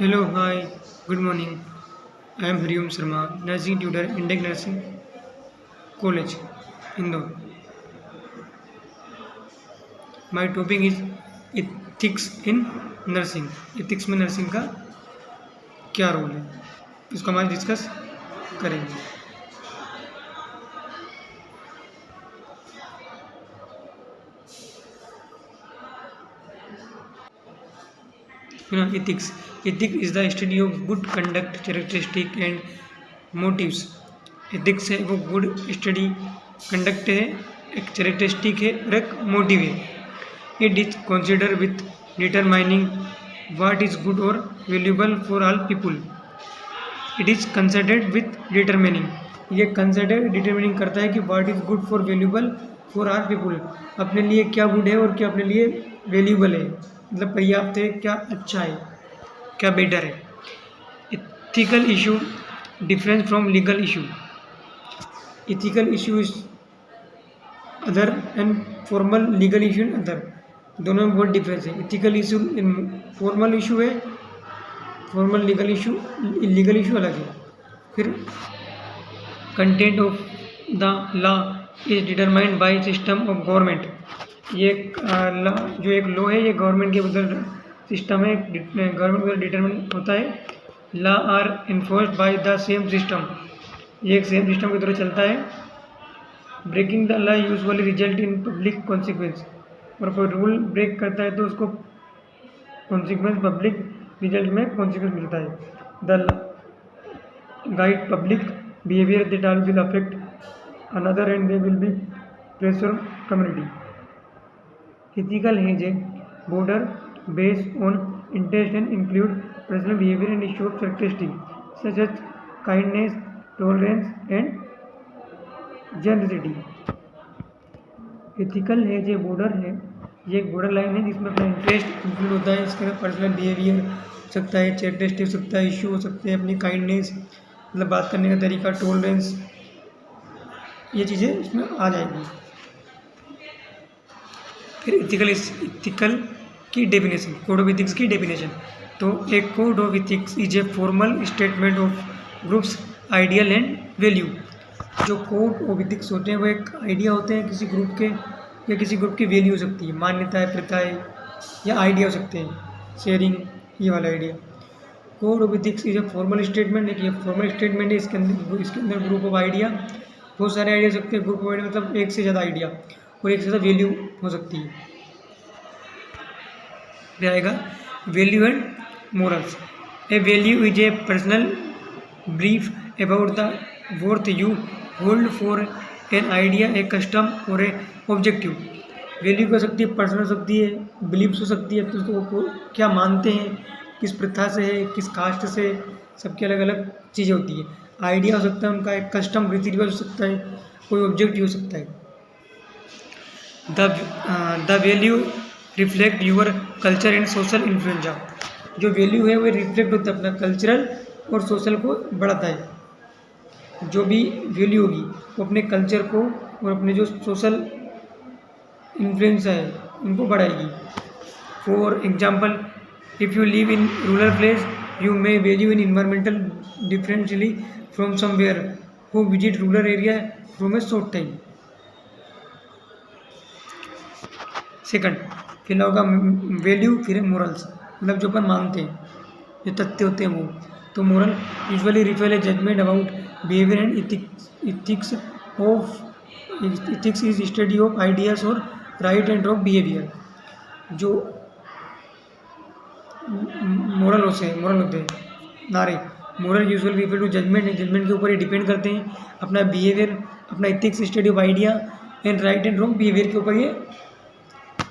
Hello, hi, good morning. I am Hariom Sharma, nursing tutor, Indic Nursing College, Indore. My topic is ethics in nursing. Ethics में nursing का क्या role है, इसको हम आज discuss करेंगे. Ethics. Ethics is the study of good conduct, characteristic and motives. Ethics है वो गुड स्टडी कंडक्ट है, एक कैरेक्टरिस्टिक है और एक मोटिव है. It is consider with determining what is good और valuable for all people. It is considered with determining, ये कंसिडर डिटरमाइनिंग करता है कि what is good for valuable for all people. अपने लिए क्या गुड है और क्या अपने लिए वैल्यूबल है, मतलब पर्याप्त है, क्या अच्छा है, क्या बेटर है. Ethical issue difference from legal issue. ethical issue is other and formal legal issue other. दोनों में बहुत डिफरेंस है. ethical issue फॉर्मल इशू है, फॉर्मल लीगल इशू अलग है. फिर content of the law is determined by system of government. ये जो एक लॉ है ये गवर्नमेंट के उधर सिस्टम है, गवर्नमेंट को डिटरमाइन होता है. Law are enforced by the same system, ये एक सेम सिस्टम की तरह चलता है. Breaking the law usually result in public consequence, और कोई रूल ब्रेक करता है तो उसको कॉन्सिक्वेंस, पब्लिक रिजल्ट में कॉन्सिक्वेंस मिलता है. The guide public behaviour that all will affect another and they will be pressure community. Ethical है जे border based on interest and include personal behaviour and issue of characteristic such as kindness, tolerance and generosity. Ethical है जो border है, ये एक border line है जिसमें अपना इंटरेस्ट इंक्लूड होता है. इसके अंदर पर्सनल बिहेवियर हो सकता है, कैरेक्टरिस्टिक हो सकता है, इशू हो सकते हैं, अपनी काइंडनेस मतलब बात करने का तरीका, टॉलरेंस, ये चीज़ें इसमें आ जाएंगी. फिर एथिकल की डेफिनेशन, कोड ऑफ एथिक्स की डेफिनेशन. तो एक code of ethics is a formal statement of groups ideal and value. जो कोड ऑफ एथिक्स होते हैं वो एक आइडिया होते हैं किसी ग्रुप के, या किसी ग्रुप की वैल्यू हो सकती है, मान्यताएं, प्रथाएं या आइडिया हो सकते हैं, शेयरिंग, ये वाला idea. Code of ethics is a formal statement. एक ये फॉर्मल स्टेटमेंट है, इसके अंदर ग्रुप ऑफ आइडिया, बहुत सारे आइडिया हो सकते हैं. ग्रुप ऑफ आइडिया मतलब एक से ज़्यादा आइडिया और एक से ज़्यादा वैल्यू हो सकती है. फिर आएगा value and morals. A value is a personal brief about the worth you hold for an idea, A custom और ए ऑब्जेक्टिव. वैल्यू हो सकती है, पर्सनल हो सकती है, बिलीव्स हो सकती है, तो उसको क्या मानते हैं, किस प्रथा से है, किस कास्ट से, सबकी अलग अलग चीज़ें होती है. आइडिया हो सकता है उनका, एक कस्टम रीति रिवाज हो सकता है, कोई ऑब्जेक्टिव हो सकता है. The value reflect your culture and social influenza. जो वैल्यू है वो रिफ्लेक्ट होता है अपना कल्चरल और सोशल को बढ़ाता है. जो भी वैल्यू होगी वो अपने कल्चर को और अपने जो सोशल इन्फ्लुएंस है उनको बढ़ाएगी. For example, if you live in rural place you may value in environmental differentially from somewhere who visit rural area from A short time. Second, फिर होगा वैल्यू, फिर मोरल्स, मतलब जो अपन मानते हैं, जो तथ्य होते हैं वो. तो moral usually refer a judgement about behaviour and ethics of ethics is study of ideas और राइट एंड रॉन्ग बिहेवियर. जो मोरल होते हैं नारे, moral usually refer to judgement, judgement के ऊपर ये डिपेंड करते हैं. अपना बिहेवियर, अपना ethics study of idea and right and wrong behaviour के ऊपर ये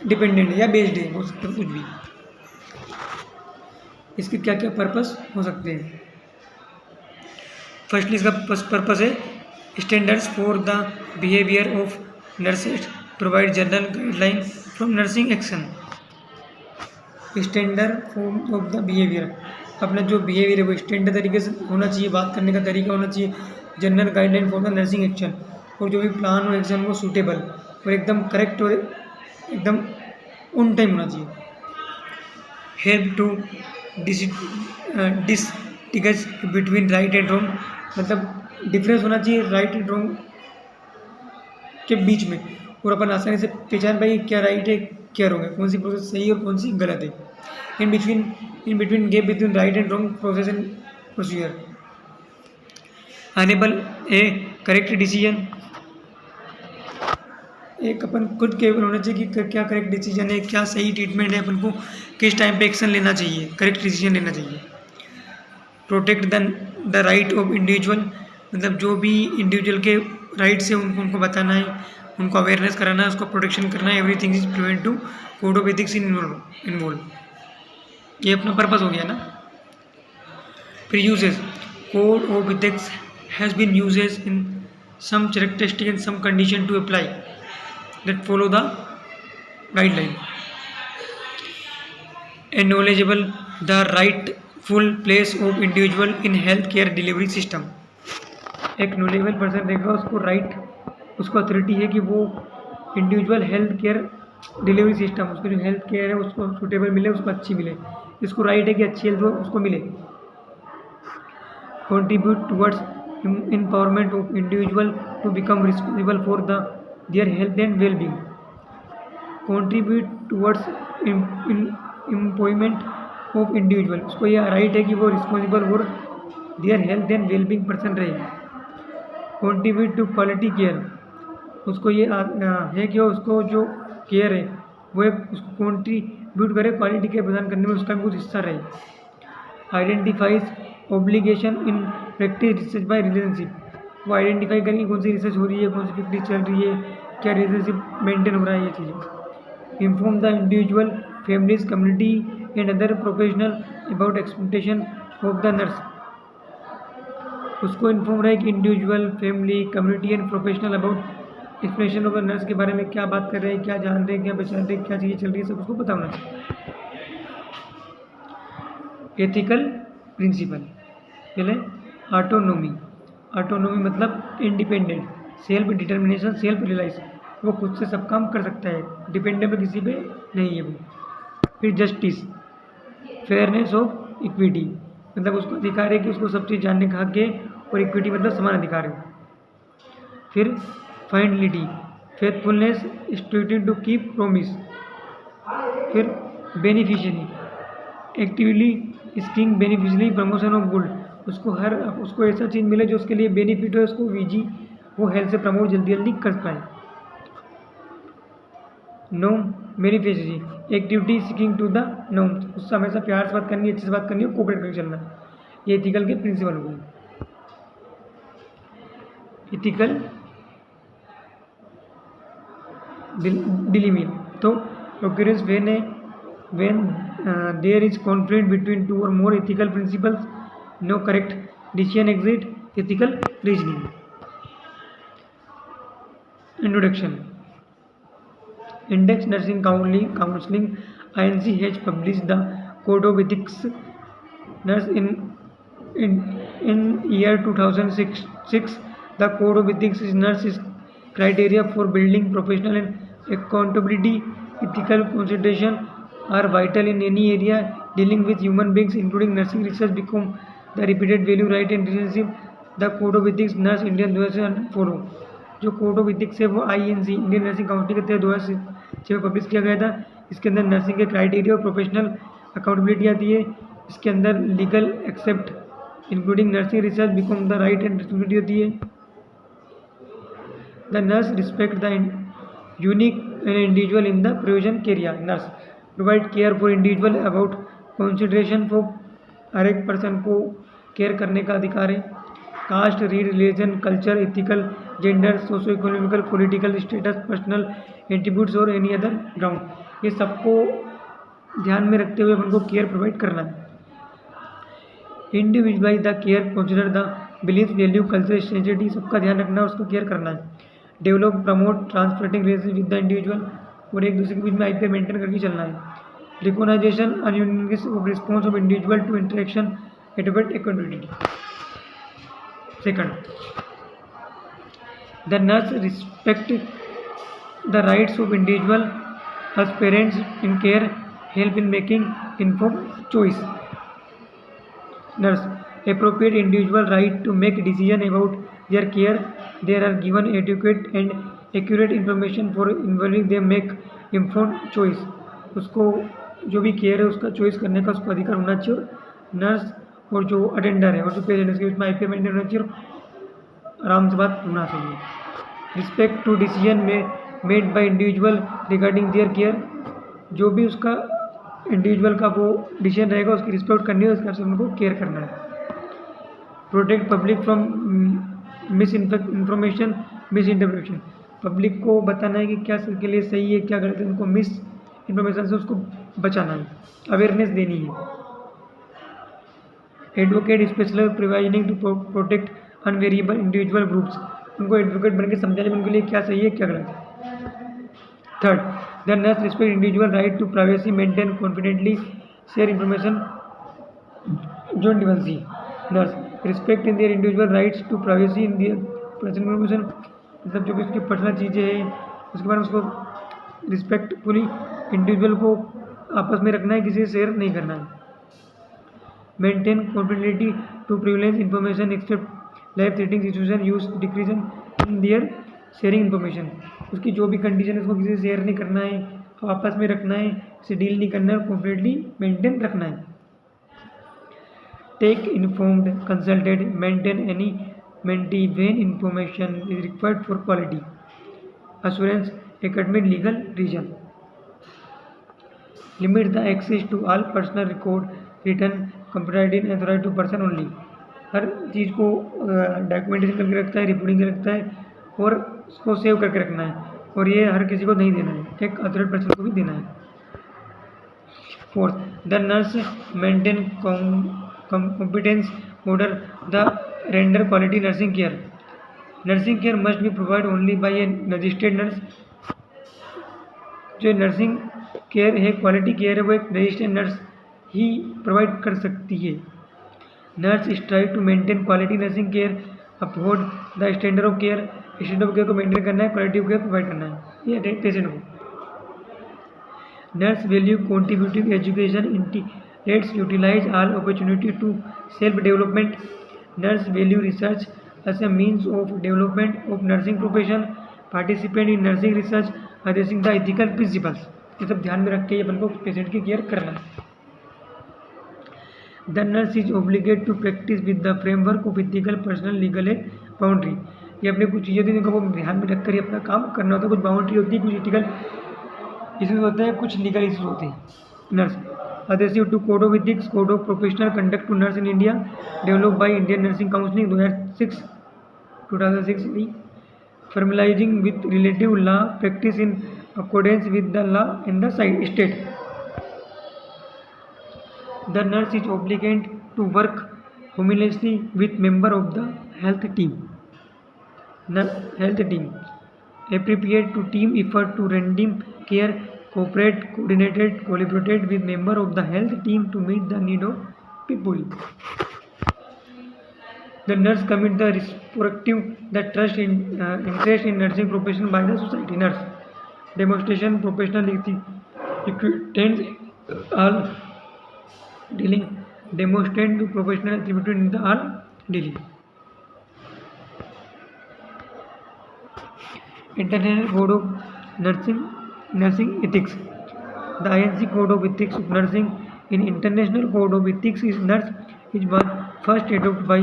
डिपेंडेंट है या बेस्ड है, हो सकता है कुछ भी. इसके क्या क्या पर्पस हो सकते हैं. फर्स्टली इसका पर्पस है standards for the behaviour of nurses, provide general guideline from nursing action. Standard form of the behaviour, अपना जो बिहेवियर है वो स्टैंडर्ड तरीके से होना चाहिए, बात करने का तरीका होना चाहिए. General guideline for the nursing action, और जो भी प्लान हो एक्शन वो सूटेबल और एकदम करेक्ट और एकदम ऑन टाइम होना चाहिए. Help to distinguish between right and wrong, मतलब डिफरेंस होना चाहिए राइट एंड रॉन्ग के बीच में, और अपन आसानी से पहचान पाए क्या राइट है क्या रॉन्ग है, कौन सी प्रोसेस सही है और कौन सी गलत है। In between gap between right and wrong process and procedure, enable a correct decision. एक अपन खुद केवल होना चाहिए कि क्या करेक्ट डिसीजन है, क्या सही ट्रीटमेंट है, अपन को किस टाइम पे एक्शन लेना चाहिए, करेक्ट डिसीजन लेना चाहिए। Protect the right of individual, मतलब जो भी इंडिविजुअल के राइट्स है उनको बताना है, उनको अवेयरनेस कराना है, उसको प्रोटेक्शन करना है। Everything is prevent to code of ethics involve, ये अपना पर्पस हो गया ना। फिर uses, code of ethics has been uses in some characteristic and some condition to apply that follow the guideline. Acknowledgeable the rightful place of individual in healthcare delivery system. एक knowledgeable person रहेगा, उसको right, उसको authority है कि वो individual health care delivery system, उसको जो health care है उसको सूटेबल मिले, उसको अच्छी मिले, इसको राइट है कि अच्छी हेल्थ उसको मिले। Contribute towards empowerment of individual to become responsible for their health and well-being. Contribute towards employment of individual, उसको यह राइट है कि वो रिस्पॉन्सिबल और their health and wellbeing person रहे। कंट्रीब्यूट टू क्वालिटी केयर, उसको ये है कि उसको जो केयर है वो एक उसको कंट्रीब्यूट करे क्वालिटी केयर प्रदान करने में, उसका भी कुछ हिस्सा रहे। Identifies obligation in practice research by relationship, वो आइडेंटिफाई करेंगे कौन सी रिसर्च हो रही है, कौन सी प्रैक्टिस चल रही है, क्या रिलेशनशिप मेंटेन हो रहा है, ये चीज़ें। Inform the individual, families, community and other professional about expectation of the nurse, उसको इन्फॉर्म रहे कि individual, family, community and professional about expectation of the nurse के बारे में क्या बात कर रहे हैं, क्या जान रहे हैं, क्या पहचान रहे हैं, क्या चीज़ें चल रही है, सब उसको पता होना चाहिए। एथिकल प्रिंसिपल, पहले ऑटोनोमी, ऑटोनोमी मतलब independent, self determination, self realise, वो खुद से सब काम कर सकता है, डिपेंडेबल किसी पे नहीं है वो। फिर जस्टिस, फेयरनेस ऑफ इक्विटी, मतलब उसको अधिकार है कि उसको सब चीज़ जानने का हक है, और इक्विटी मतलब समान अधिकार है। फिर फाइनलिटी, फेथफुलनेस, स्ट्यूटिंग टू कीप प्रोमिस। फिर beneficiary, actively seeking beneficiary promotion of good, उसको ऐसा चीज़ मिले जो उसके लिए बेनिफिट हो, उसको वीजी वो हेल्थ से प्रमोट जल्दी जल्दी कर पाए। Norm beneficiary, activity seeking to the norm, उससे हमेशा प्यार से बात करनी है, अच्छे से बात करनी है, कोऑपरेट करके चलना है। ये एथिकल के प्रिंसिपल हो गए। एथिकल डिलीमिट, तो occurs when there is conflict between two or more ethical principles, no correct decision exists, ethical reasoning. Introduction. Index Nursing Counseling INC has published the Code of Ethics Nurse in year 2006. The Code of Ethics is nurse's criteria for building professional and accountability. Ethical consideration are vital in any area dealing with human beings, including nursing research. Become the repeated value, right and relationship. The Code of Ethics Nurse Indian 2004, जो code of ethics है वो INC Indian nursing council के तहत 2006 में publish किया गया था। इसके अंदर नर्सिंग के क्राइटेरिया और प्रोफेशनल अकाउंटेबिलिटी आती है। इसके अंदर legal except including nursing research become the right and responsibility होती है। The nurse respect the unique and individual in the provision केरिया, nurse provide care for individual about consideration for, हर एक पर्सन को केयर करने का अधिकार है। Caste, creed, religion, culture, ethical, gender, socio economical, political status, personal attributes और any other ground, ये सबको ध्यान में रखते हुए उनको केयर प्रोवाइड करना है। Individualise the care, consider the belief, value, culture, sensitivity, सबका ध्यान रखना है, उसको केयर करना है। डेवलप, प्रमोट ट्रांसफरेटिंग रिलेशनशिप विद द इंडिविजुअल, और एक दूसरे के बीच में IPR मेंटेन करके चलना है। Recognisation of response of individual to interaction, advocate accountability. Second, the nurse respect the rights of individual as parents in care, help in making informed choice. nurse. Appropriate individual right to make decision about their care. They are given adequate and accurate information for involving them make informed choice. उसको जो भी care है उसका choice करने का उसको अधिकार होना चाहिए, और नर्स और जो अटेंडर है और जो पेशेंट है उसके बीच में आईपीआर मेंटेन होना चाहिए और आराम से बात होना चाहिए. रिस्पेक्ट टू डिसीजन में made by individual regarding their care. जो भी उसका इंडिविजुअल का वो डिसीजन रहेगा उसकी रिस्पेक्ट करनी है, उसके हिसाब से उनको केयर करना है. Protect public from miss information miss interpretation. Public को बताना है कि क्या सबके लिए सही है क्या गलत है, उनको मिस इन्फॉर्मेशन से उसको बचाना है, अवेयरनेस देनी है. एडवोकेट स्पेशल प्रिवाइजिंग to protect vulnerable individual groups. उनको एडवोकेट बनकर समझाने उनके लिए क्या सही है क्या गलत है. Third, the nurse respect individual right to privacy, maintain confidently share information जो डिवेंसी. Nurse respect in their individual rights to privacy in their personal information. मतलब जो भी उसकी पर्सनल चीज़ें हैं उसके बारे में उसको रिस्पेक्टफुली इंडिविजुअल को आपस में रखना है, किसी से शेयर नहीं करना है. Maintain confidently to privilege information except life threatening situation use discretion in their sharing information. उसकी जो भी कंडीशन है उसको किसी से शेयर नहीं करना है, आपस में रखना है, इसे डील नहीं करना है, कॉन्फिडेंटली मेंटेन रखना है. Take informed consulted maintain anonymity when information is required for quality assurance academic legal reason. Limit the access to all personal record written computerized and authorized to person only. हर चीज़ को documentation करके रखता है, reporting करके रखता है और उसको save करके रखना है, और ये हर किसी को नहीं देना है, एक अथॉराइज्ड पर्सन को भी देना है. Fourth, the nurse maintain competence order the render quality nursing care. Nursing care must be provide only by A registered nurse. जो नर्सिंग केयर है, क्वालिटी केयर है, वो एक रजिस्टर्ड नर्स ही प्रोवाइड कर सकती है. Nurse strive to maintain quality nursing care, uphold the standard of care. Standard of care को maintain करना है, क्वालिटी ऑफ केयर प्रोवाइड करना है ये पेशेंट को. Nurse value contributive education integrates utilise all opportunity to self development. Nurse value research as a means of development of nursing profession, participate in nursing research, addressing the ethical principles. ये सब ध्यान में रख के अपन को patient की care करना है. The nurse is obligated to practice with the framework of ethical, personal, legal and boundary. ये अपने कुछ चीज़ें जिनको वो ध्यान में रख कर अपना काम करना होता है. कुछ बाउंड्री होती है, कुछ इथिकल इश्यूज होते हैं, कुछ लीगल इश्यूज होते हैं. Nurse adhesive to code of ethics, code of professional conduct to nurse in India, developed by Indian Nursing Council 2006, formalizing with relative law practice in accordance with the law in the state. The nurse is obligated to work harmoniously with member of the health team. Appropriate to team effort to render care, cooperate, collaborate with member of the health team to meet the need of people. The nurse commit the respective the trust in interest in nursing profession by the society. Nurse demonstration professional equipment all dealing, demonstrate to professional attribute in the all dealing. International Code of Nursing Ethics. The INC Code of Ethics of Nursing. In International Code of Ethics is nurse is was first adopted by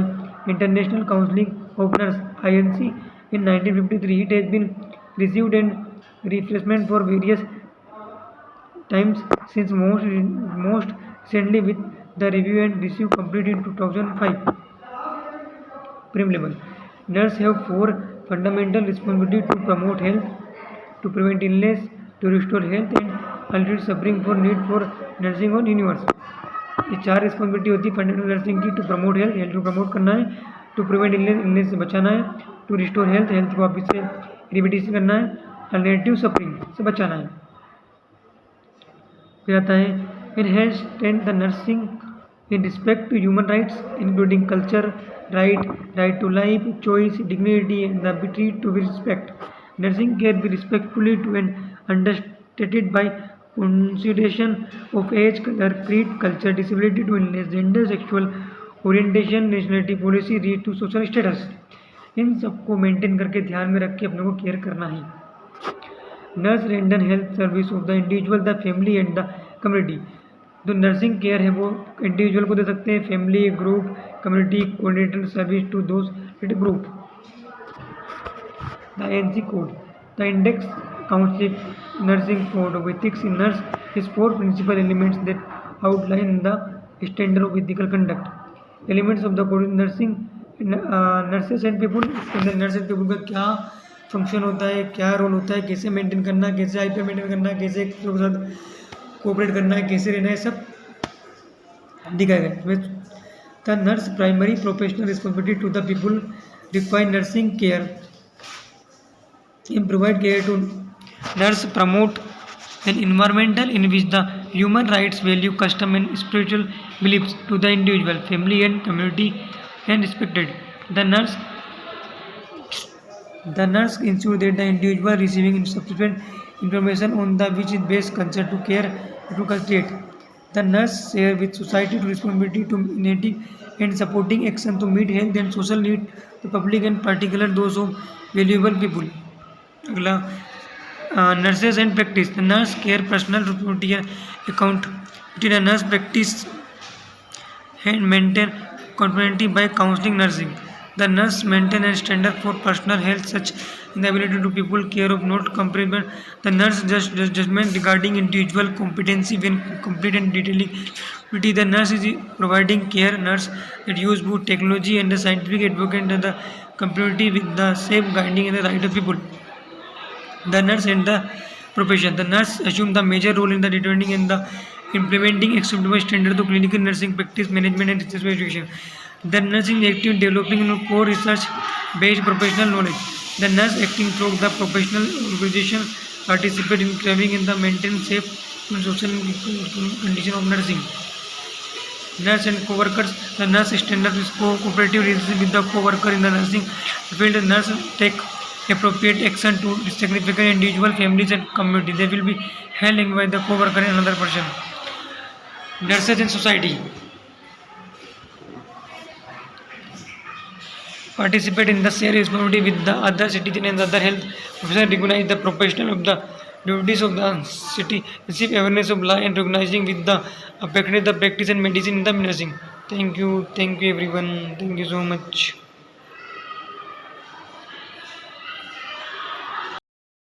International Council of Nurse (INC) in 1953. It has been received and refreshment for various times since most recently with the review and received complete in 2005. Preamble. Nurses have four fundamental responsibilities: to promote health, to prevent illness, to restore health and alleviate suffering for need for nursing on universe. ये चार responsibility होती है fundamental nursing की. To promote health, health को promote करना है. To prevent illness, illness से बचाना है. टू रिस्टोर हेल्थ, हेल्थ को वापस से रिमेडिएशन करना है. अल्टरनेटिव सफरिंग से बचाना है. फिर आता है enhance tend the nursing in respect to human rights including culture right to life, choice, dignity and the ability to be respect. Nursing care be respectfully to and understated by consideration of age, color, creed, culture, disability to illness, gender, sexual orientation, nationality, policy, reach to social status, इन सबको maintain करके ध्यान में रख के अपने को care करना है। Nurse render health service of the individual, the family and the community. जो नर्सिंग केयर है वो इंडिविजुअल को दे सकते हैं, family, group, community, coordinator service to those group. The NC code, the index council nursing code of ethics in nurse is 4 principal elements that outline the standard of ethical conduct. Elements of the code in nursing, nurses and people, nurse and people का क्या function होता है, क्या role होता है, कैसे maintain करना, कैसे आईपीआर मेंटेन करना, कैसे एक के साथ कोऑपरेट करना है, कैसे रहना है, सब दिखाया गया। The nurse primary professional responsibility to the people require nursing care and provide care to nurse, promote an environment in which the human rights, value, custom and spiritual beliefs to the individual, family and community and respected. The nurse ensure that the individual receiving sufficient information on the which is based consent to care to cultivate. The nurse share with society to responsibility to initiating and supporting action to meet health and social need the public and particular those of valuable people. अगला nurses and practice, the nurse care personal responsibility account the nurse practice and maintain confidentiality by counselling nursing. The nurse maintain and standard for personal health such in the ability to people care of not comparable. The nurse judgement regarding individual competency when complete and detailing. The nurse is providing care nurse that use both technology and the scientific advocate the community with the safe guiding and the right of people. The nurse and the profession. The nurse assume the major role in the determining and the implementing acceptable standard to clinical nursing practice, management and research education. The nurse is active in developing core research-based professional knowledge. The nurse acting through the professional organization participate in carrying in the maintain safe and social condition of nursing. Nurse and co-workers. The nurse standard is cooperative relationship with the co-worker in the nursing field. The nurse take appropriate action to significant individual, families and community. They will be held by the co-worker and another person. Nurses in society participate in the share responsibility with the other citizen and other health professionals, recognize the professional of the duties of the city, receive awareness of law and recognizing with the affected the practice and medicine in the nursing. Thank you everyone, thank you so much.